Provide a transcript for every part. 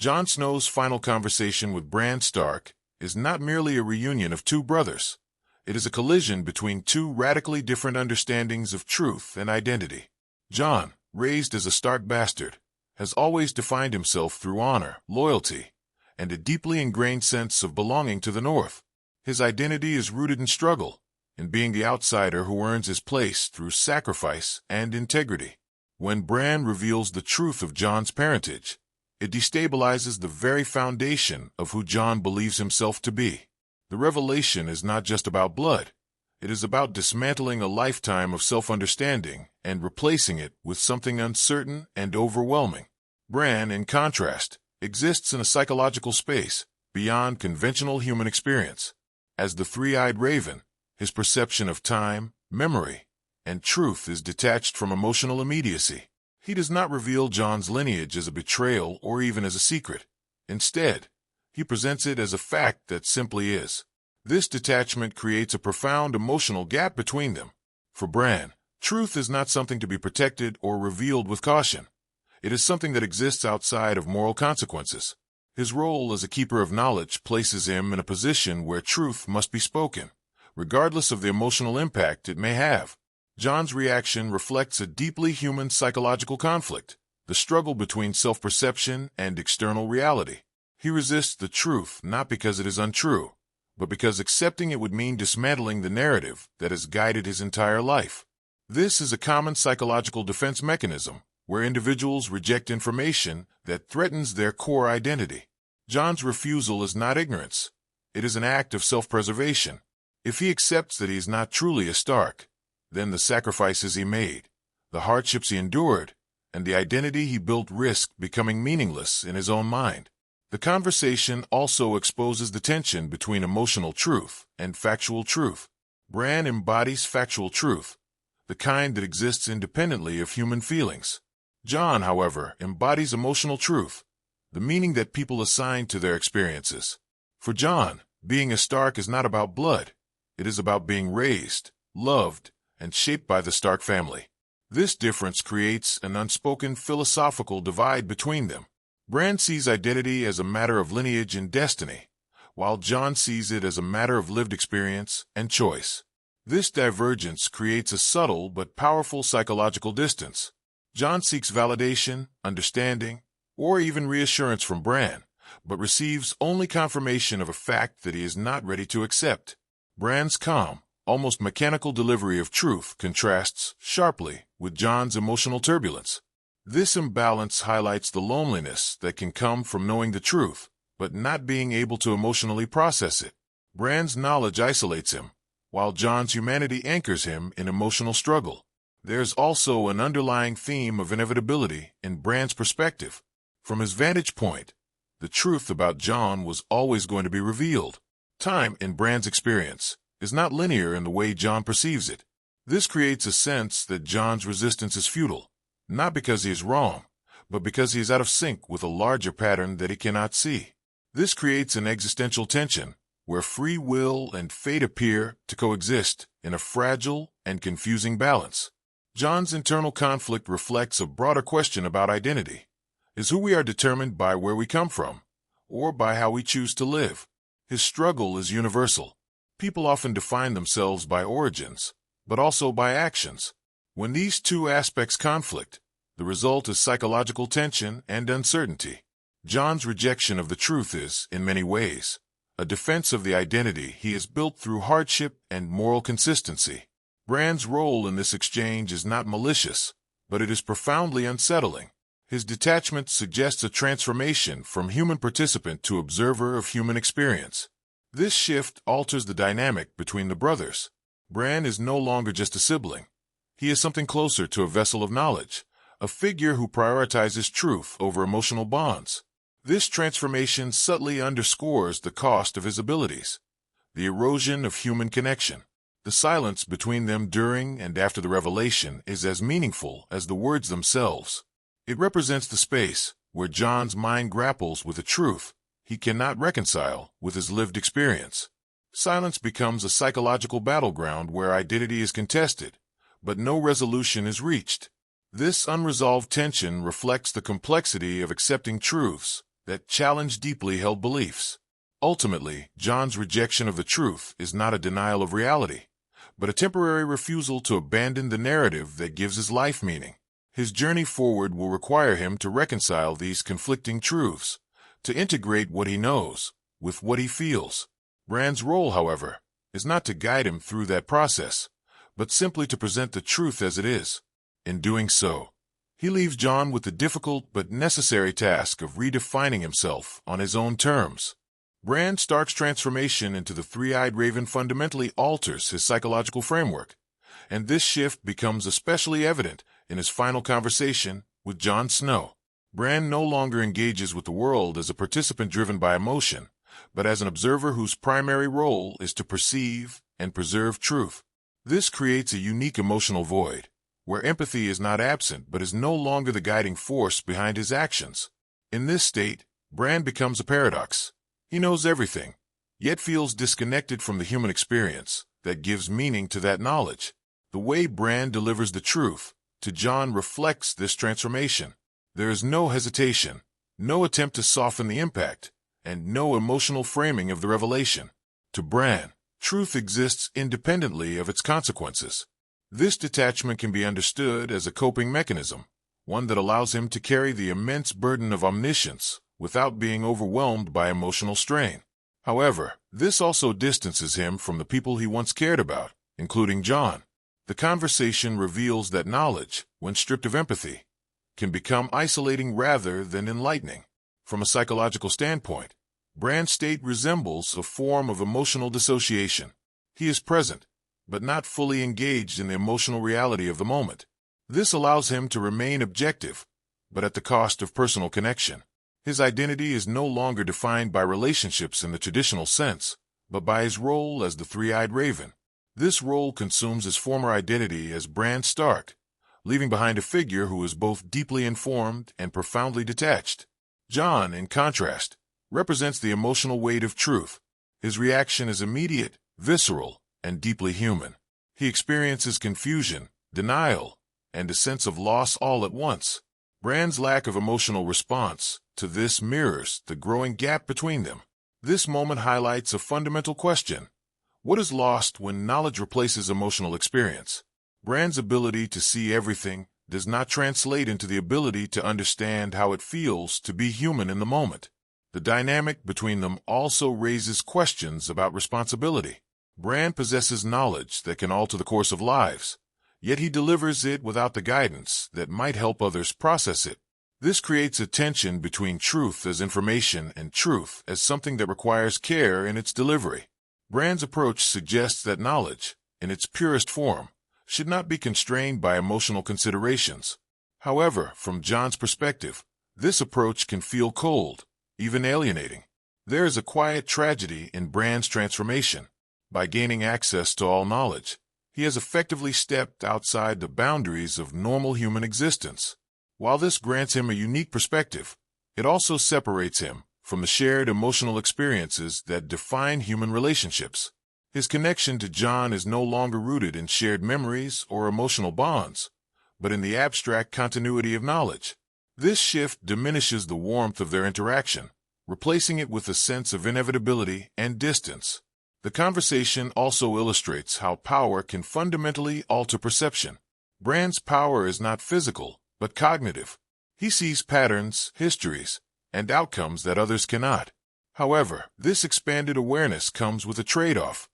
Jon Snow's final conversation with Bran Stark is not merely a reunion of two brothers. It is a collision between two radically different understandings of truth and identity. Jon, raised as a Stark bastard, has always defined himself through honor, loyalty, and a deeply ingrained sense of belonging to the North. His identity is rooted in struggle, in being the outsider who earns his place through sacrifice and integrity. When Bran reveals the truth of Jon's parentage, it destabilizes the very foundation of who Jon believes himself to be. The revelation is not just about blood. It is about dismantling a lifetime of self-understanding and replacing it with something uncertain and overwhelming. Bran, in contrast, exists in a psychological space beyond conventional human experience. As the three-eyed raven, his perception of time, memory, and truth is detached from emotional immediacy. He does not reveal Jon's lineage as a betrayal or even as a secret. Instead, he presents it as a fact that simply is. This detachment creates a profound emotional gap between them. For Bran, truth is not something to be protected or revealed with caution. It is something that exists outside of moral consequences. His role as a keeper of knowledge places him in a position where truth must be spoken, regardless of the emotional impact it may have. Jon's reaction reflects a deeply human psychological conflict, the struggle between self-perception and external reality. He resists the truth not because it is untrue, but because accepting it would mean dismantling the narrative that has guided his entire life. This is a common psychological defense mechanism, where individuals reject information that threatens their core identity. Jon's refusal is not ignorance. It is an act of self-preservation. If he accepts that he is not truly a Stark, then the sacrifices he made, the hardships he endured, and the identity he built risk becoming meaningless in his own mind. The conversation also exposes the tension between emotional truth and factual truth. Bran embodies factual truth, the kind that exists independently of human feelings. Jon, however, embodies emotional truth, the meaning that people assign to their experiences. For Jon, being a Stark is not about blood. It is about being raised, loved, and shaped by the Stark family. This difference creates an unspoken philosophical divide between them. Bran sees identity as a matter of lineage and destiny, while Jon sees it as a matter of lived experience and choice. This divergence creates a subtle but powerful psychological distance. Jon seeks validation, understanding, or even reassurance from Bran, but receives only confirmation of a fact that he is not ready to accept. Bran's calm, almost mechanical delivery of truth contrasts sharply with Jon's emotional turbulence. This imbalance highlights the loneliness that can come from knowing the truth, but not being able to emotionally process it. Bran's knowledge isolates him, while Jon's humanity anchors him in emotional struggle. There's also an underlying theme of inevitability in Bran's perspective. From his vantage point, the truth about Jon was always going to be revealed. Time, in Bran's experience, is not linear in the way Jon perceives it. This creates a sense that Jon's resistance is futile, not because he is wrong, but because he is out of sync with a larger pattern that he cannot see. This creates an existential tension, where free will and fate appear to coexist in a fragile and confusing balance. Jon's internal conflict reflects a broader question about identity. Is who we are determined by where we come from, or by how we choose to live? His struggle is universal. People often define themselves by origins, but also by actions. When these two aspects conflict, the result is psychological tension and uncertainty. Jon's rejection of the truth is, in many ways, a defense of the identity he has built through hardship and moral consistency. Bran's role in this exchange is not malicious, but it is profoundly unsettling. His detachment suggests a transformation from human participant to observer of human experience. This shift alters the dynamic between the brothers. Bran is no longer just a sibling. He is something closer to a vessel of knowledge, a figure who prioritizes truth over emotional bonds. This transformation subtly underscores the cost of his abilities, the erosion of human connection. The silence between them during and after the revelation is as meaningful as the words themselves. It represents the space where Jon's mind grapples with a truth he cannot reconcile with his lived experience. Silence becomes a psychological battleground where identity is contested, but no resolution is reached. This unresolved tension reflects the complexity of accepting truths that challenge deeply held beliefs. Ultimately, John's rejection of the truth is not a denial of reality, but a temporary refusal to abandon the narrative that gives his life meaning. His journey forward will require him to reconcile these conflicting truths, to integrate what he knows with what he feels. Bran's role, however, is not to guide him through that process, but simply to present the truth as it is. In doing so, he leaves Jon with the difficult but necessary task of redefining himself on his own terms. Bran Stark's transformation into the three-eyed raven fundamentally alters his psychological framework, and this shift becomes especially evident in his final conversation with Jon Snow. Bran no longer engages with the world as a participant driven by emotion, but as an observer whose primary role is to perceive and preserve truth. This creates a unique emotional void, where empathy is not absent but is no longer the guiding force behind his actions. In this state, Bran becomes a paradox. He knows everything, yet feels disconnected from the human experience that gives meaning to that knowledge. The way Bran delivers the truth to Jon reflects this transformation. There is no hesitation, no attempt to soften the impact, and no emotional framing of the revelation. To Bran, truth exists independently of its consequences. This detachment can be understood as a coping mechanism, one that allows him to carry the immense burden of omniscience without being overwhelmed by emotional strain. However, this also distances him from the people he once cared about, including Jon. The conversation reveals that knowledge, when stripped of empathy, can become isolating rather than enlightening. From a psychological standpoint, Bran's state resembles a form of emotional dissociation. He is present, but not fully engaged in the emotional reality of the moment. This allows him to remain objective, but at the cost of personal connection. His identity is no longer defined by relationships in the traditional sense, but by his role as the three-eyed raven. This role consumes his former identity as Bran Stark, leaving behind a figure who is both deeply informed and profoundly detached. Jon, in contrast, represents the emotional weight of truth. His reaction is immediate, visceral, and deeply human. He experiences confusion, denial, and a sense of loss all at once. Bran's lack of emotional response to this mirrors the growing gap between them. This moment highlights a fundamental question. What is lost when knowledge replaces emotional experience? Bran's ability to see everything does not translate into the ability to understand how it feels to be human in the moment. The dynamic between them also raises questions about responsibility. Bran possesses knowledge that can alter the course of lives, yet he delivers it without the guidance that might help others process it. This creates a tension between truth as information and truth as something that requires care in its delivery. Bran's approach suggests that knowledge, in its purest form, should not be constrained by emotional considerations. However, from Jon's perspective, this approach can feel cold, even alienating. There is a quiet tragedy in Bran's transformation. By gaining access to all knowledge, he has effectively stepped outside the boundaries of normal human existence. While this grants him a unique perspective, it also separates him from the shared emotional experiences that define human relationships. His connection to Jon is no longer rooted in shared memories or emotional bonds, but in the abstract continuity of knowledge. This shift diminishes the warmth of their interaction, replacing it with a sense of inevitability and distance. The conversation also illustrates how power can fundamentally alter perception. Bran's power is not physical, but cognitive. He sees patterns, histories, and outcomes that others cannot. However, this expanded awareness comes with a trade-off: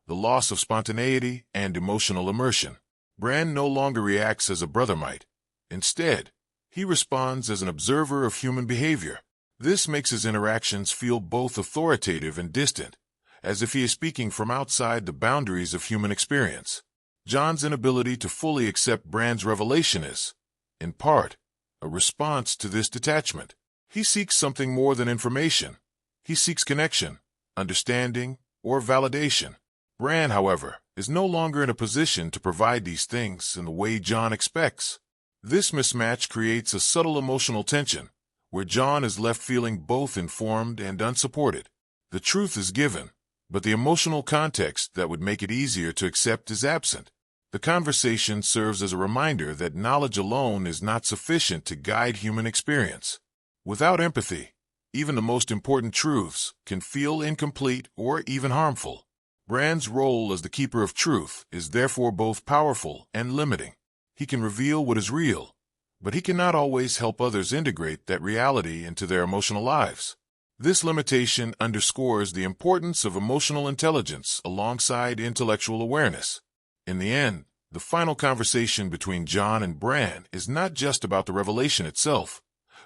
the loss of spontaneity and emotional immersion. Bran no longer reacts as a brother might. Instead, he responds as an observer of human behavior. This makes his interactions feel both authoritative and distant, as if he is speaking from outside the boundaries of human experience. Jon's inability to fully accept Bran's revelation is, in part, a response to this detachment. He seeks something more than information. He seeks connection, understanding, or validation. Bran, however, is no longer in a position to provide these things in the way Jon expects. This mismatch creates a subtle emotional tension, where Jon is left feeling both informed and unsupported. The truth is given, but the emotional context that would make it easier to accept is absent. The conversation serves as a reminder that knowledge alone is not sufficient to guide human experience. Without empathy, Even the most important truths can feel incomplete or even harmful. Bran's role as the keeper of truth is therefore both powerful and limiting. He can reveal what is real, but he cannot always help others integrate that reality into their emotional lives. This limitation underscores the importance of emotional intelligence alongside intellectual awareness. In the end, the final conversation between Jon and Bran is not just about the revelation itself,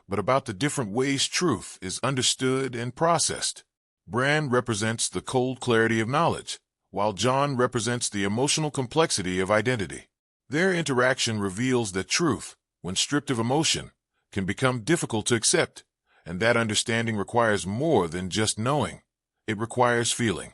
but about the different ways truth is understood and processed. Bran represents the cold clarity of knowledge, while Jon represents the emotional complexity of identity. Their interaction reveals that truth, when stripped of emotion, can become difficult to accept, and that understanding requires more than just knowing. It requires feeling.